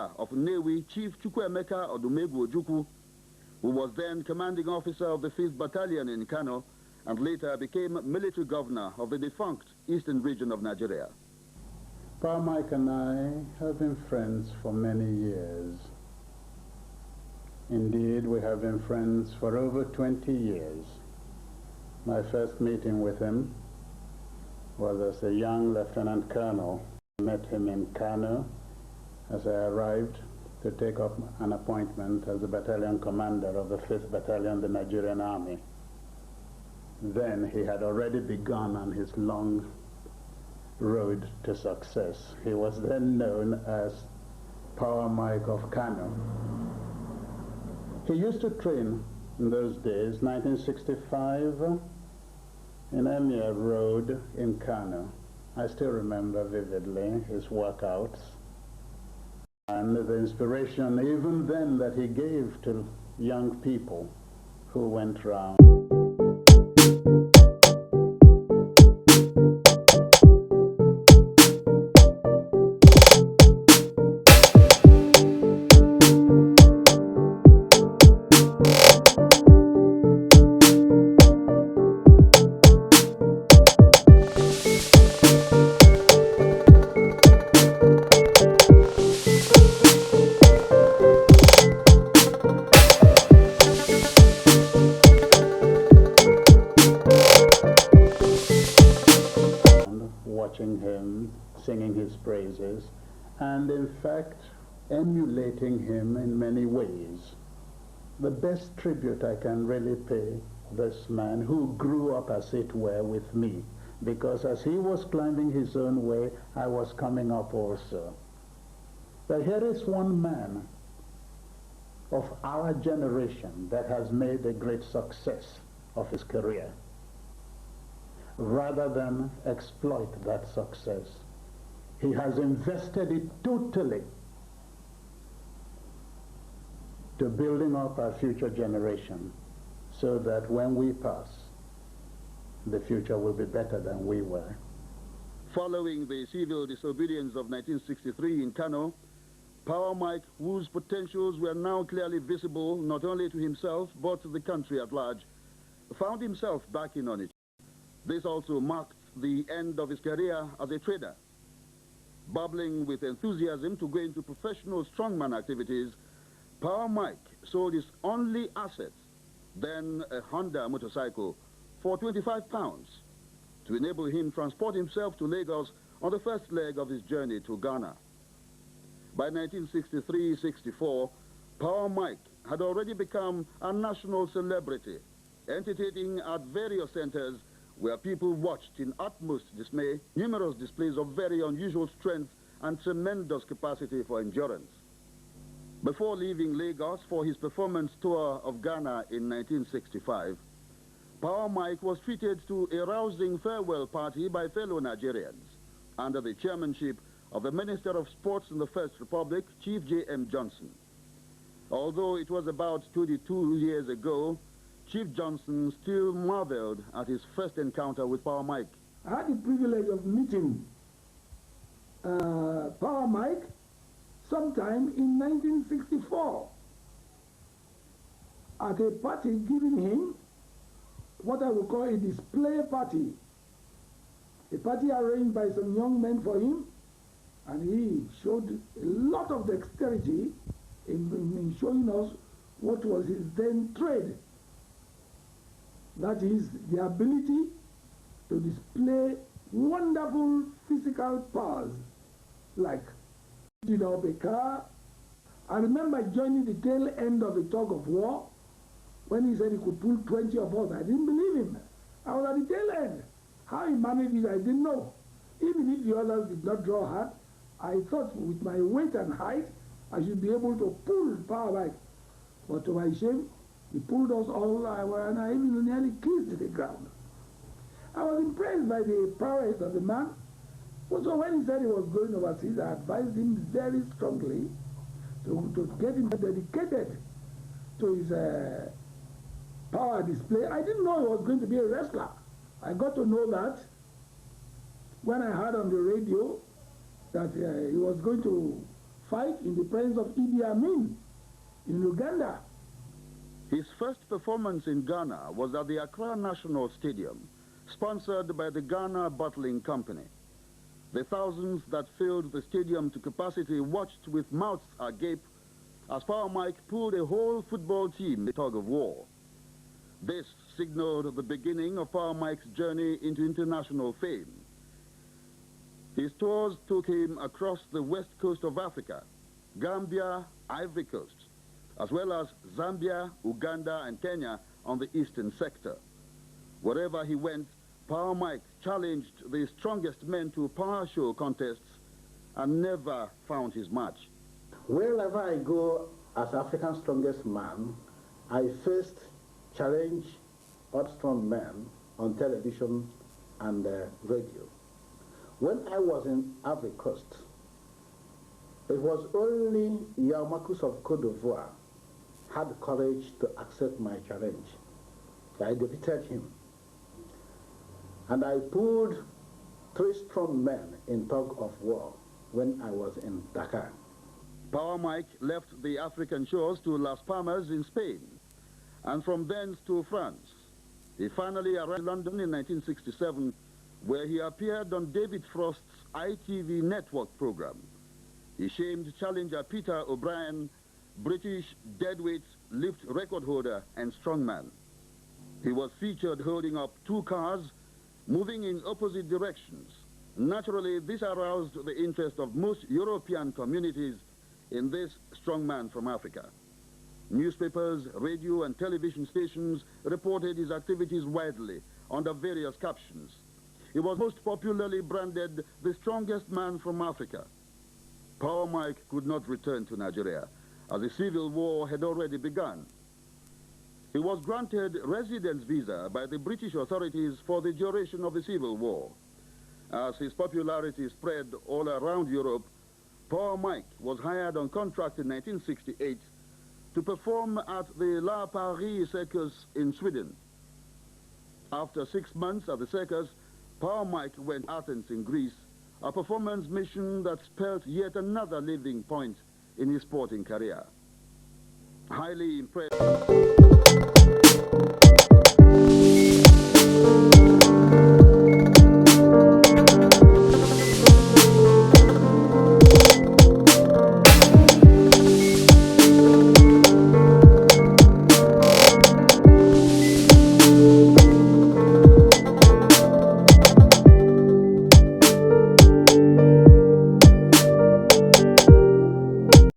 father of Nnewi, Chief Chukwuemeka Odumegwu Ojukwu, who was then commanding officer of the 5th Battalion in Kano and later became military governor of the defunct eastern region of Nigeria. Pa Mike and I have been friends for many years. Indeed, we have been friends for over 20 years. My first meeting with him was as a young lieutenant colonel. I met him in Kano as I arrived to take up an appointment as the battalion commander of the 5th Battalion, the Nigerian Army. Then he had already begun on his long road to success. He was then known as Power Mike of Kano. He used to train in those days, 1965, in Emir Road in Kano. I still remember vividly his workouts and the inspiration even then that he gave to young people who went round. Watching him, singing his praises, and in fact emulating him in many ways. The best tribute I can really pay this man who grew up, as it were, with me, because as he was climbing his own way, I was coming up also. But here is one man of our generation that has made a great success of his career. Rather than exploit that success, he has invested it totally to building up our future generation so that when we pass, the future will be better than we were. Following the civil disobedience of 1963 in Kano, Power Mike, whose potentials were now clearly visible not only to himself but to the country at large, found himself backing on it. This also marked the end of his career as a trader. Bubbling with enthusiasm to go into professional strongman activities, Power Mike sold his only asset, then a Honda motorcycle, for £25 to enable him transport himself to Lagos on the first leg of his journey to Ghana. By 1963-64, Power Mike had already become a national celebrity, entertaining at various centers where people watched in utmost dismay numerous displays of very unusual strength and tremendous capacity for endurance. Before leaving Lagos for his performance tour of Ghana in 1965, Power Mike was treated to a rousing farewell party by fellow Nigerians under the chairmanship of the Minister of Sports in the First Republic, Chief J.M. Johnson. Although it was about 22 years ago, Chief Johnson still marveled at his first encounter with Power Mike. I had the privilege of meeting Power Mike sometime in 1964 at a party giving him what I would call a display party. A party arranged by some young men for him, and he showed a lot of dexterity in showing us what was his then trade. That is the ability to display wonderful physical powers, like speeding up a car. I remember joining the tail end of a tug of war when he said he could pull 20 of us. I didn't believe him. I was at the tail end. How he managed it, I didn't know. Even if the others did not draw hard, I thought with my weight and height, I should be able to pull Power Mike. But to my shame, he pulled us all, and I even nearly kissed the ground. I was impressed by the prowess of the man. So when he said he was going overseas, I advised him very strongly to get him dedicated to his power display. I didn't know he was going to be a wrestler. I got to know that when I heard on the radio that he was going to fight in the presence of Idi Amin in Uganda. His first performance in Ghana was at the Accra National Stadium, sponsored by the Ghana Bottling Company. The thousands that filled the stadium to capacity watched with mouths agape as Power Mike pulled a whole football team in the tug of war. This signaled the beginning of Power Mike's journey into international fame. His tours took him across the west coast of Africa, Gambia, Ivory Coast, as well as Zambia, Uganda, and Kenya on the eastern sector. Wherever he went, Power Mike challenged the strongest men to power show contests and never found his match. Wherever I go as Africa's strongest man, I first challenge other strong men on television and radio. When I was in Ivory Coast, it was only Yaumakus of Côte d'Ivoire had the courage to accept my challenge. I defeated him. And I pulled 3 strong men in tug of war when I was in Dakar. Power Mike left the African shores to Las Palmas in Spain, and from thence to France. He finally arrived in London in 1967, where he appeared on David Frost's ITV network program. He shamed challenger Peter O'Brien, British deadweight lift record holder and strongman. He was featured holding up 2 cars, moving in opposite directions. Naturally, this aroused the interest of most European communities in this strongman from Africa. Newspapers, radio, and television stations reported his activities widely under various captions. He was most popularly branded the strongest man from Africa. Power Mike could not return to Nigeria, as the civil war had already begun. He was granted residence visa by the British authorities for the duration of the civil war. As his popularity spread all around Europe, Power Mike was hired on contract in 1968 to perform at the La Paris Circus in Sweden. After 6 months at the circus, Power Mike went to Athens in Greece, a performance mission that spelled yet another living point in his sporting career. Highly impressed.